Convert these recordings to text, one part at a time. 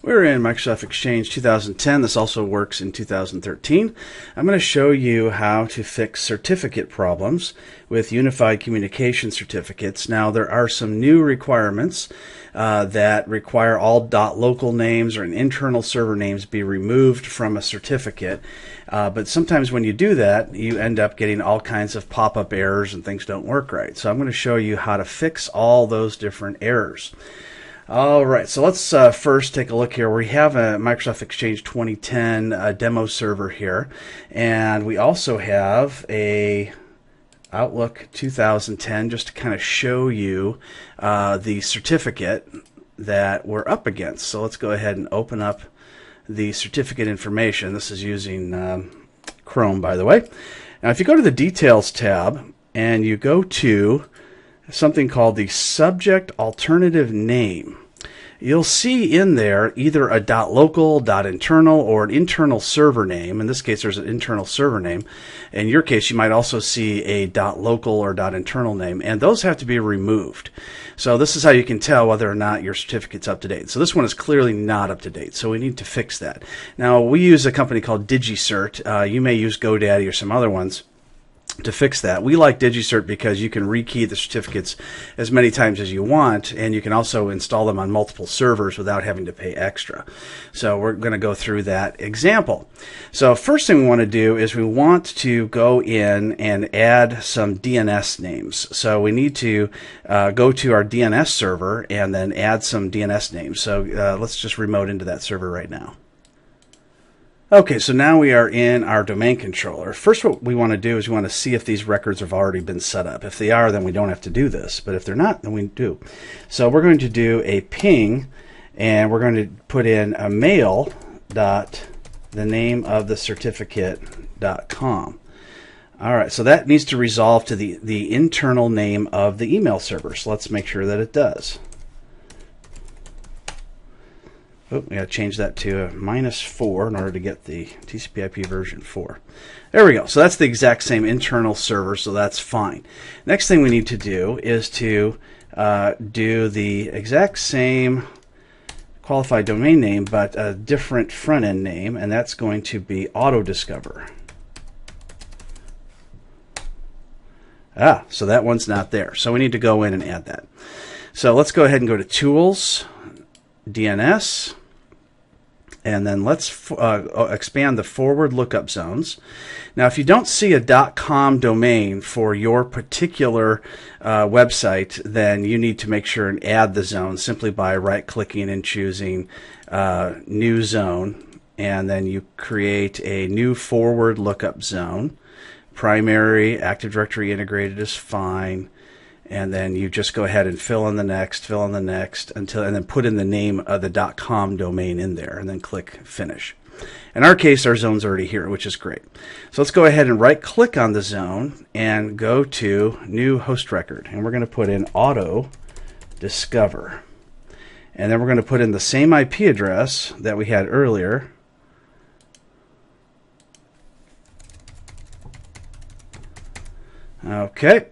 We're in Microsoft Exchange 2010. This also works in 2013. I'm going to show you how to fix certificate problems with unified communication certificates. Now, there are some new requirements that require all .local names or internal server names be removed from a certificate. But sometimes when you do that, you end up getting all kinds of pop-up errors and things don't work right. So I'm going to show you how to fix all those different errors. All right, so let's first take a look here. We have a Microsoft Exchange 2010 demo server here, and we also have a Outlook 2010 just to kind of show you the certificate that we're up against. So let's go ahead and open up the certificate information. This is using Chrome, by the way. Now, if you go to the Details tab and you go to something called the Subject Alternative Name, you'll see in there either a .local, .internal, or an internal server name. In this case, there's an internal server name. In your case, you might also see a .local or .internal name, and those have to be removed. So this is how you can tell whether or not your certificate's up to date. So this one is clearly not up to date, so we need to fix that. Now, we use a company called DigiCert. You may use GoDaddy or some other ones to fix that. We like DigiCert because you can rekey the certificates as many times as you want, and you can also install them on multiple servers without having to pay extra. So we're going to go through that example. So first thing we want to do is we want to go in and add some DNS names. So we need to go to our DNS server and then add some DNS names. So let's just remote into that server right now. Okay, so now we are in our domain controller. First, what we want to do is we want to see if these records have already been set up. If they are, then we don't have to do this. But if they're not, then we do. So we're going to do a ping, and we're going to put in a mail dot the name of the certificate.com. All right, so that needs to resolve to the internal name of the email server. So let's make sure that it does. Oh, we got to change that to a -4 in order to get the TCP/IP version 4. There we go. So that's the exact same internal server, so that's fine. Next thing we need to do is to do the exact same qualified domain name, but a different front-end name, and that's going to be AutoDiscover. So that one's not there. So we need to go in and add that. So let's go ahead and go to Tools, DNS, and then let's expand the forward lookup zones. Now, if you don't see a .com domain for your particular website, then you need to make sure and add the zone simply by right-clicking and choosing New Zone, and then you create a new forward lookup zone. Primary, Active Directory integrated is fine. And then you just go ahead and fill in the next, and then put in the name of the .com domain in there, and then click Finish. In our case, our zone's already here, which is great. So let's go ahead and right-click on the zone and go to New Host Record, and we're going to put in AutoDiscover. And then we're going to put in the same IP address that we had earlier. Okay.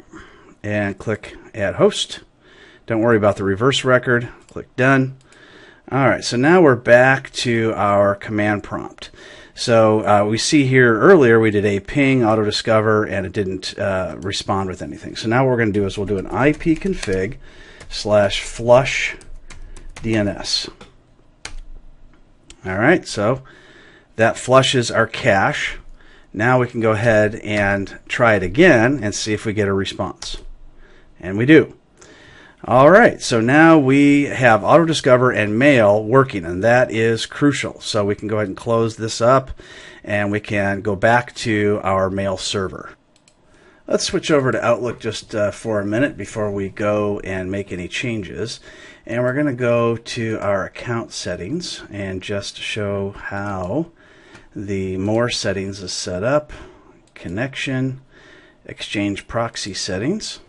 And click Add Host. Don't worry about the reverse record. Click Done. All right, so now we're back to our command prompt. So we see here earlier we did a ping AutoDiscover, and it didn't respond with anything. So now what we're going to do is we'll do an ipconfig /flush DNS. All right, so that flushes our cache. Now we can go ahead and try it again and see if we get a response. And we do. All right, so now we have AutoDiscover and mail working, and that is crucial. So we can go ahead and close this up, and we can go back to our mail server. Let's switch over to Outlook just for a minute before we go and make any changes. And we're going to go to our account settings and just show how the More settings is set up, Connection, Exchange Proxy settings.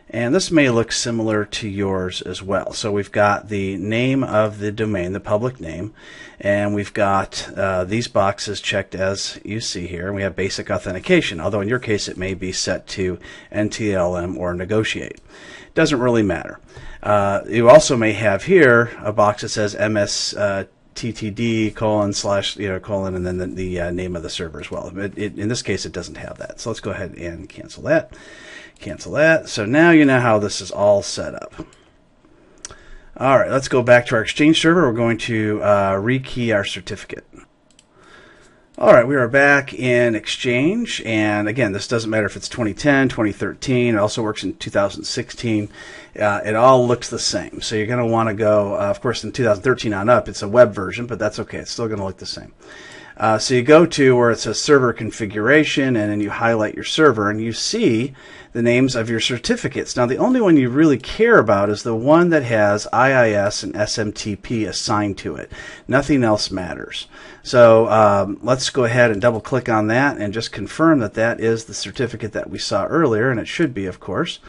And this may look similar to yours as well. So we've got the name of the domain, the public name, and we've got these boxes checked as you see here. We have basic authentication, although in your case it may be set to NTLM or negotiate. Doesn't really matter. You also may have here a box that says MS TTD colon slash colon and then the name of the server as well. In this case, it doesn't have that. So let's go ahead and cancel that. Cancel that. So now you know how this is all set up. All right, let's go back to our Exchange server. We're going to rekey our certificate. All right, we are back in Exchange, and again, this doesn't matter if it's 2010, 2013. It also works in 2016. It all looks the same. So you're going to want to go, of course, in 2013 on up, it's a web version, but that's okay. It's still going to look the same. So you go to where it says server configuration, and then you highlight your server, and you see the names of your certificates. Now, the only one you really care about is the one that has IIS and SMTP assigned to it. Nothing else matters. So let's go ahead and double click on that and just confirm that that is the certificate that we saw earlier, and it should be, of course.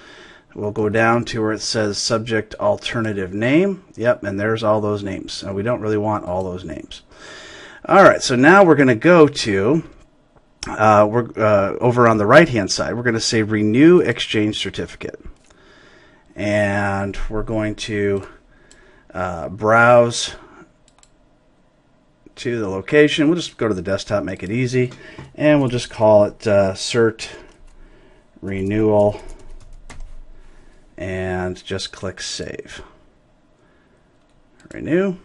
We'll go down to where it says subject alternative name. Yep, and there's all those names. So we don't really want all those names. All right, so now we're going to go to, over on the right-hand side, we're going to say Renew Exchange Certificate. And we're going to browse to the location. We'll just go to the desktop, make it easy, and we'll just call it Cert Renewal, and just click Save. Renew.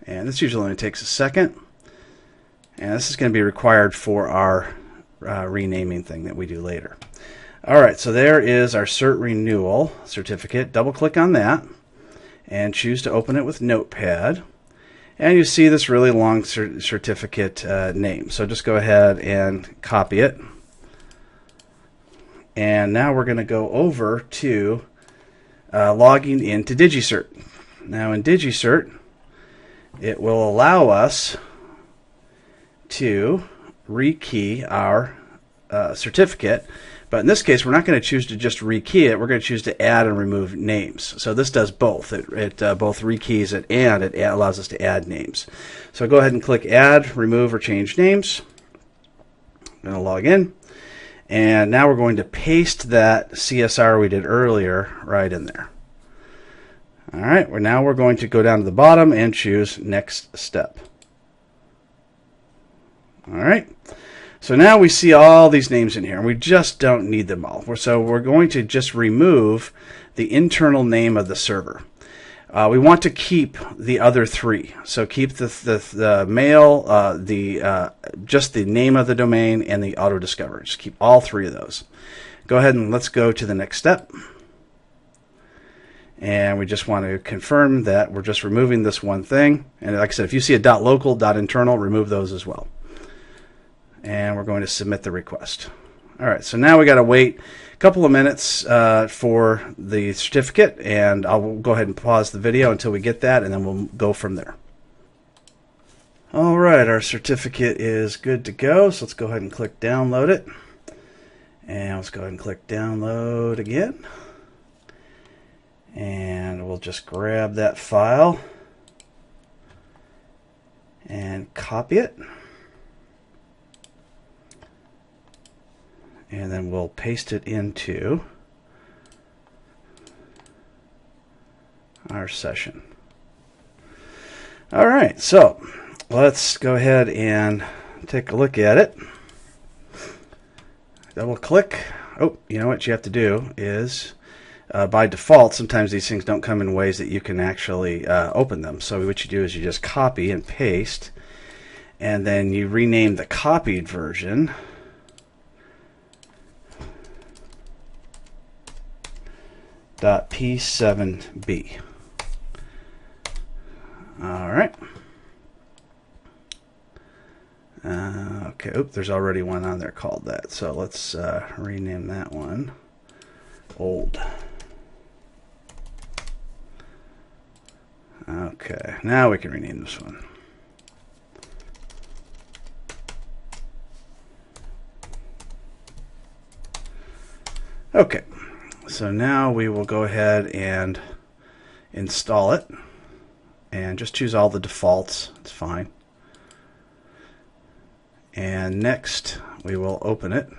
And this usually only takes a second. And this is going to be required for our renaming thing that we do later. All right, so there is our Cert Renewal certificate. Double click on that and choose to open it with Notepad. And you see this really long certificate name. So just go ahead and copy it. And now we're going to go over to logging into DigiCert. Now in DigiCert, it will allow us to rekey our certificate, but in this case we're not going to choose to just rekey it, we're going to choose to add and remove names. So this does both. It both rekeys it and it allows us to add names. So go ahead and click Add, Remove, or Change Names. I'm going to log in, and now we're going to paste that CSR we did earlier right in there. All right, now we're going to go down to the bottom and choose Next Step. All right, so now we see all these names in here, and we just don't need them all. So we're going to just remove the internal name of the server. We want to keep the other three. So keep the mail, just the name of the domain, and the auto discover. Just keep all three of those. Go ahead and let's go to the next step. And we just want to confirm that we're just removing this one thing. And like I said, if you see a .local, .internal, remove those as well. And we're going to submit the request. All right, so now we got to wait a couple of minutes for the certificate, and I'll go ahead and pause the video until we get that, and then we'll go from there. All right, our certificate is good to go, so let's go ahead and click download it. And let's go ahead and click download again. And we'll just grab that file and copy it. And then we'll paste it into our session. All right, so let's go ahead and take a look at it. Double click. Oh, you know what you have to do is by default, sometimes these things don't come in ways that you can actually open them. So what you do is you just copy and paste, and then you rename the copied version .p7b. All right. Okay. Oop, there's already one on there called that. So let's rename that one old. Okay, now we can rename this one. Okay, so now we will go ahead and install it, and just choose all the defaults. It's fine. And next we will open it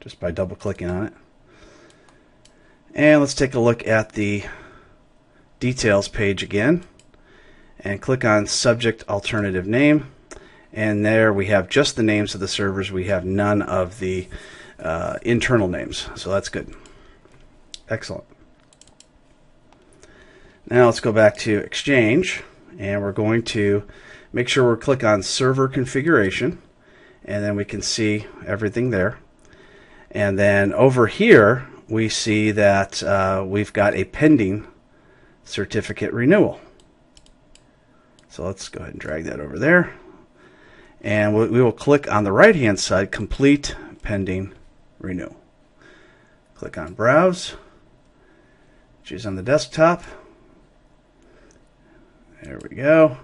just by double clicking on it. And let's take a look at the details page again and click on subject alternative name. And there we have just the names of the servers. We have none of the internal names. So that's good. Excellent. Now let's go back to Exchange, and we're going to make sure we click on server configuration, and then we can see everything there. And then over here we see that we've got a pending certificate renewal. So let's go ahead and drag that over there. And we will click on the right hand side, complete pending renewal. Click on browse, choose on the desktop. There we go.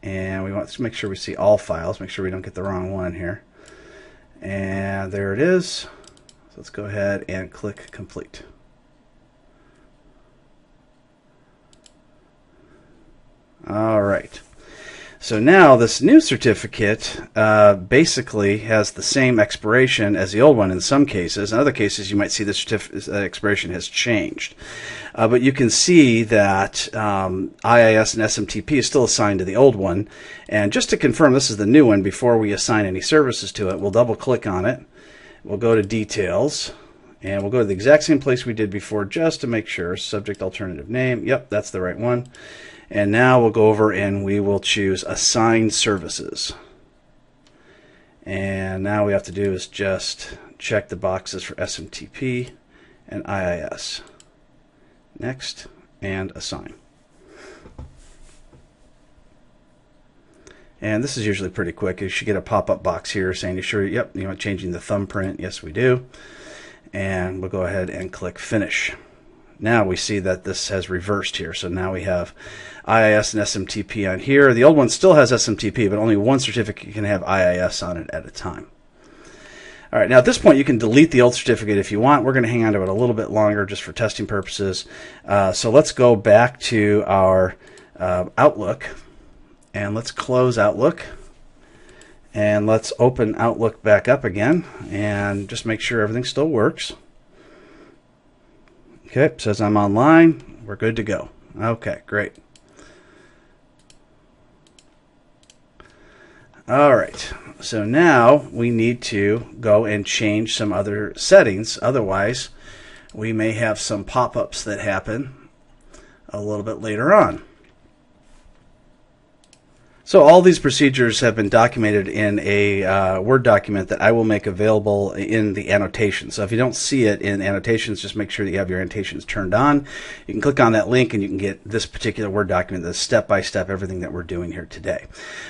And we want to make sure we see all files, make sure we don't get the wrong one here. And there it is. So let's go ahead and click complete. All right. So now this new certificate basically has the same expiration as the old one in some cases. In other cases, you might see the expiration has changed. But you can see that IIS and SMTP is still assigned to the old one. And just to confirm this is the new one before we assign any services to it, we'll double click on it. We'll go to details. And we'll go to the exact same place we did before just to make sure. Subject alternative name. Yep, that's the right one. And now we'll go over and we will choose Assign Services. And now we have to do is just check the boxes for SMTP and IIS. Next, and Assign. And this is usually pretty quick. You should get a pop-up box here saying, you sure, yep, you want changing the thumbprint? Yes, we do. And we'll go ahead and click Finish. Now we see that this has reversed here. So now we have IIS and SMTP on here. The old one still has SMTP, but only one certificate can have IIS on it at a time. All right, now at this point you can delete the old certificate if you want. We're going to hang on to it a little bit longer just for testing purposes. So let's go back to our Outlook, and let's close Outlook. And let's open Outlook back up again and just make sure everything still works. Okay, it says I'm online. We're good to go. Okay, great. All right, so now we need to go and change some other settings. Otherwise, we may have some pop-ups that happen a little bit later on. So all these procedures have been documented in a Word document that I will make available in the annotations. So if you don't see it in annotations, just make sure that you have your annotations turned on. You can click on that link and you can get this particular Word document that's step-by-step everything that we're doing here today.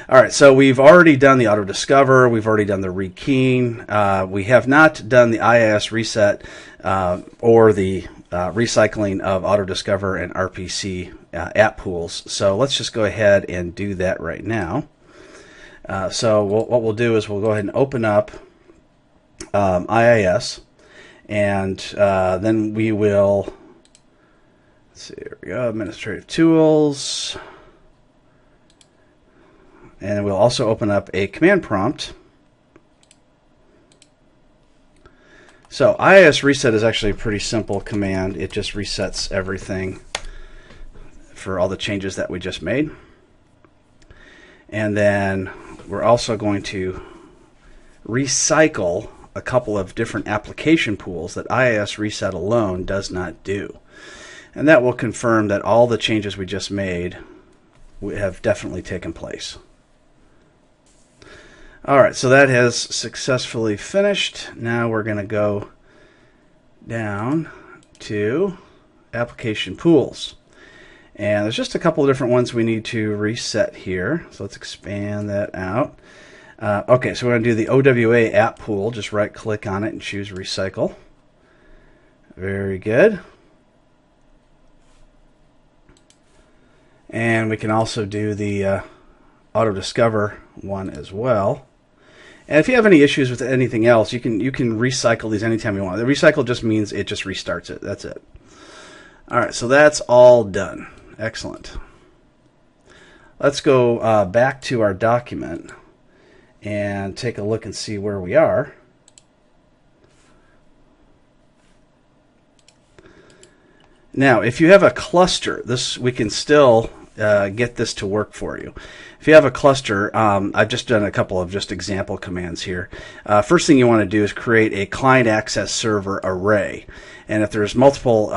All right, so we've already done the auto-discover. We've already done the rekeying. We have not done the IIS reset or the recycling of auto-discover and RPC app pools. So let's just go ahead and do that right now. So what we'll do is we'll go ahead and open up IIS, and then we will, let's see, here we go, administrative tools, and we'll also open up a command prompt. So IIS reset is actually a pretty simple command. It just resets everything for all the changes that we just made. And then we're also going to recycle a couple of different application pools that IIS reset alone does not do. And that will confirm that all the changes we just made have definitely taken place. All right, so that has successfully finished. Now we're going to go down to application pools. And there's just a couple of different ones we need to reset here. So let's expand that out. Okay, so we're going to do the OWA app pool. Just right click on it and choose recycle. Very good. And we can also do the auto discover one as well. And if you have any issues with anything else, you can recycle these anytime you want. The recycle just means it just restarts it. That's it. All right, so that's all done. Excellent. Let's go back to our document and take a look and see where we are. Now, if you have a cluster, we can still get this to work for you. If you have a cluster, I've just done a couple of just example commands here. First thing you want to do is create a client access server array. And if there's multiple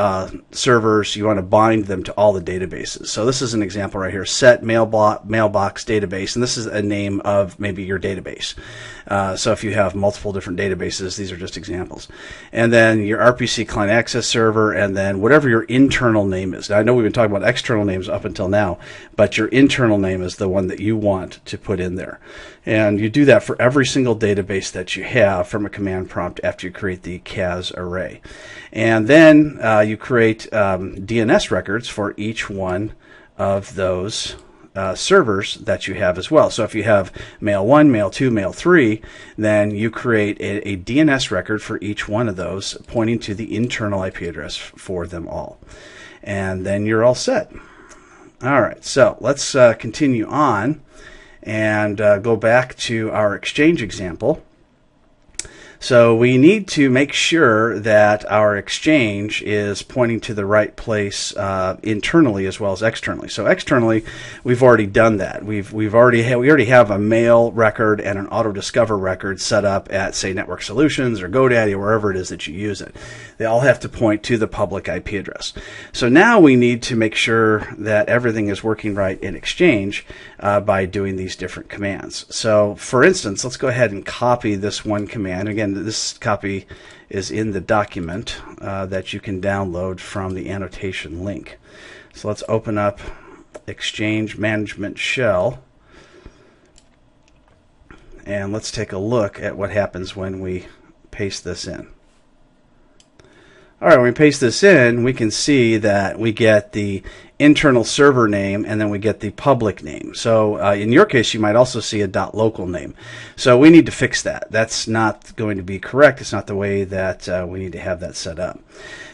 servers, you want to bind them to all the databases. So this is an example right here, set mailbox database, and this is a name of maybe your database. So if you have multiple different databases, these are just examples. And then your RPC client access server, and then whatever your internal name is. Now, I know we've been talking about external names up until now, but your internal name is the one that you want to put in there. And you do that for every single database that you have from a command prompt after you create the CAS array. And then you create DNS records for each one of those servers that you have as well. So if you have mail 1, mail 2, mail 3, then you create a DNS record for each one of those, pointing to the internal IP address for them all. And then you're all set. All right, so let's continue on and go back to our Exchange example. So we need to make sure that our Exchange is pointing to the right place internally as well as externally. So externally, we've already done that. We already have a mail record and an auto discover record set up at, say, Network Solutions or GoDaddy or wherever it is that you use it. They all have to point to the public IP address. So now we need to make sure that everything is working right in Exchange by doing these different commands. So for instance, let's go ahead and copy this one command. Again, this copy is in the document that you can download from the annotation link. So let's open up Exchange Management Shell, and let's take a look at what happens when we paste this in. All right, when we paste this in, we can see that we get the internal server name and then we get the public name. So in your case, you might also see a .local name. So we need to fix that. That's not going to be correct. It's not the way that we need to have that set up.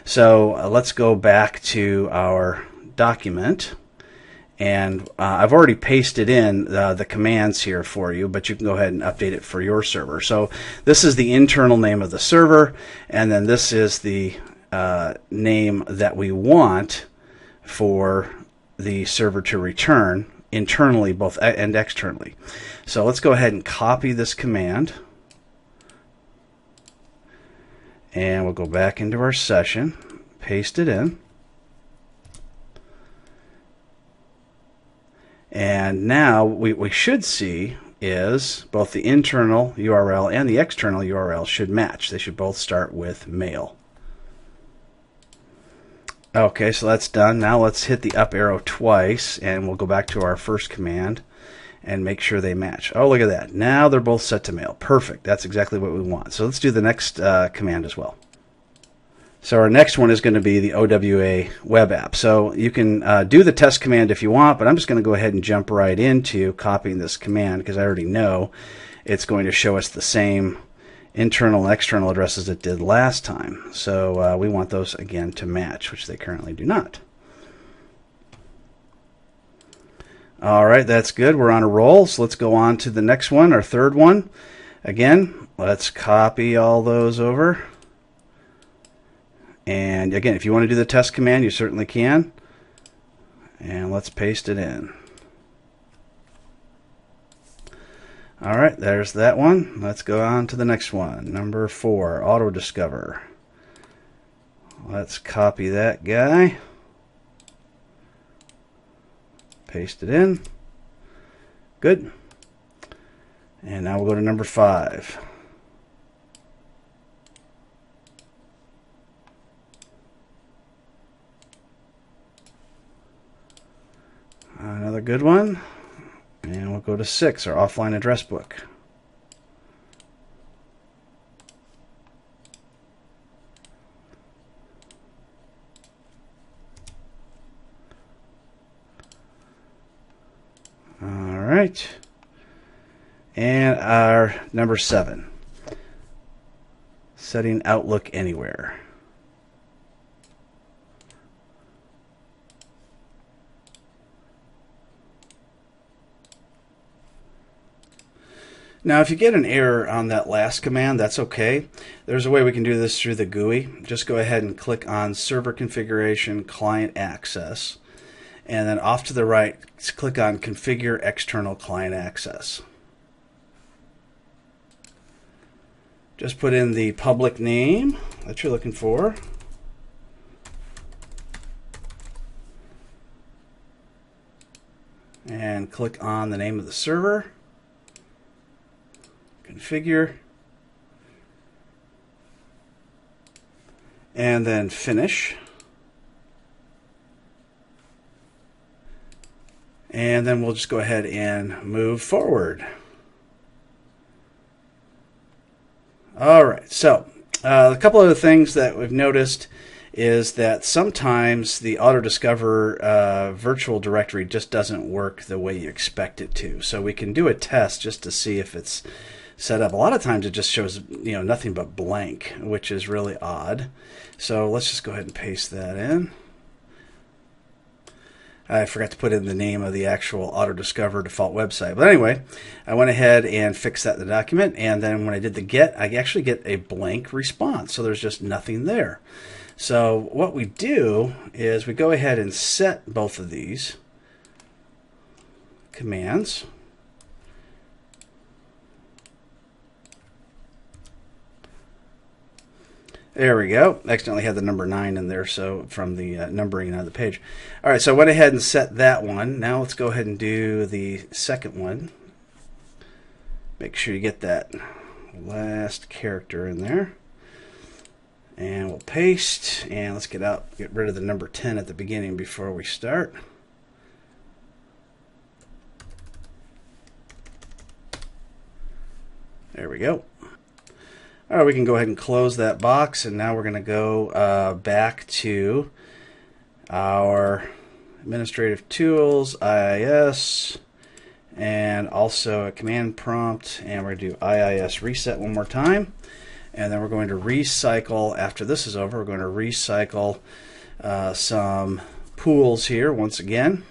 So let's go back to our document. And I've already pasted in the commands here for you, but you can go ahead and update it for your server. So this is the internal name of the server, and then this is the name that we want for the server to return internally, both and externally. So let's go ahead and copy this command, and we'll go back into our session, paste it in. And now we should see is both the internal URL and the external URL should match. They should both start with mail. Okay, so that's done. Now let's hit the up arrow twice, and we'll go back to our first command and make sure they match. Oh, look at that. Now they're both set to mail. Perfect. That's exactly what we want. So let's do the next command as well. So our next one is going to be the OWA web app. So you can do the test command if you want, but I'm just going to go ahead and jump right into copying this command because I already know it's going to show us the same internal and external addresses it did last time. So we want those again to match, which they currently do not. All right, that's good. We're on a roll. So let's go on to the next one, our third one. Again, let's copy all those over. And again, if you want to do the test command, you certainly can. And let's paste it in. All right, there's that one. Let's go on to the next one. Number 4, auto discover. Let's copy that guy. Paste it in. Good. And now we'll go to number 5. Another good one. And we'll go to 6, our offline address book. All right. And our number 7, setting Outlook anywhere. Now, if you get an error on that last command, that's okay. There's a way we can do this through the GUI. Just go ahead and click on Server Configuration, Client Access, and then off to the right, click on Configure External Client Access. Just put in the public name that you're looking for. And click on the name of the server. Configure. And then finish. And then we'll just go ahead and move forward. All right, so a couple of the things that we've noticed is that sometimes the auto-discover virtual directory just doesn't work the way you expect it to. So we can do a test just to see if it's set up. A lot of times it just shows nothing but blank, which is really odd. So let's just go ahead and paste that in. I forgot to put in the name of the actual auto-discover default website. But anyway, I went ahead and fixed that in the document. And then when I did the get, I actually get a blank response. So there's just nothing there. So what we do is we go ahead and set both of these commands. There we go. Accidentally had the number 9 in there, so from the numbering on the page. All right, so I went ahead and set that one. Now let's go ahead and do the second one. Make sure you get that last character in there. And we'll paste, and let's get rid of the number 10 at the beginning before we start. There we go. All right, we can go ahead and close that box, and now we're going to go back to our administrative tools, IIS, and also a command prompt, and we're going to do IIS reset one more time. And then we're going to recycle, after this is over, we're going to recycle some pools here once again.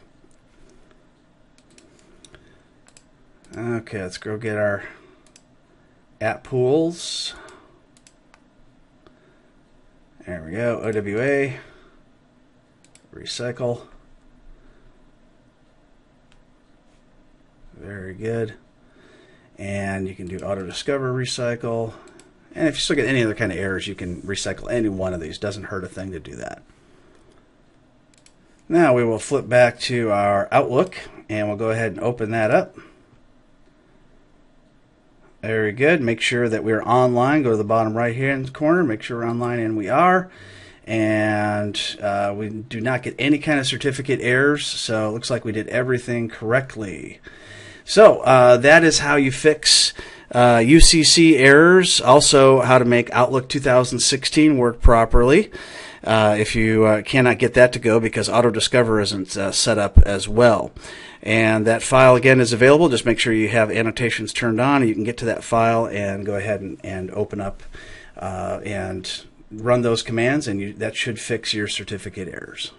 Okay, let's go get our at pools. There we go, OWA, recycle. Very good. And you can do auto discover recycle. And if you still get any other kind of errors, you can recycle any one of these. Doesn't hurt a thing to do that. Now we will flip back to our Outlook, and we'll go ahead and open that up. Very good. Make sure that we're online. Go to the bottom right hand corner. Make sure we're online, and we are. And we do not get any kind of certificate errors, so it looks like we did everything correctly. So that is how you fix UCC errors, also how to make Outlook 2016 work properly. If you cannot get that to go because auto-discover isn't set up as well. And that file, again, is available. Just make sure you have annotations turned on, and you can get to that file and go ahead and open up and run those commands, and that should fix your certificate errors.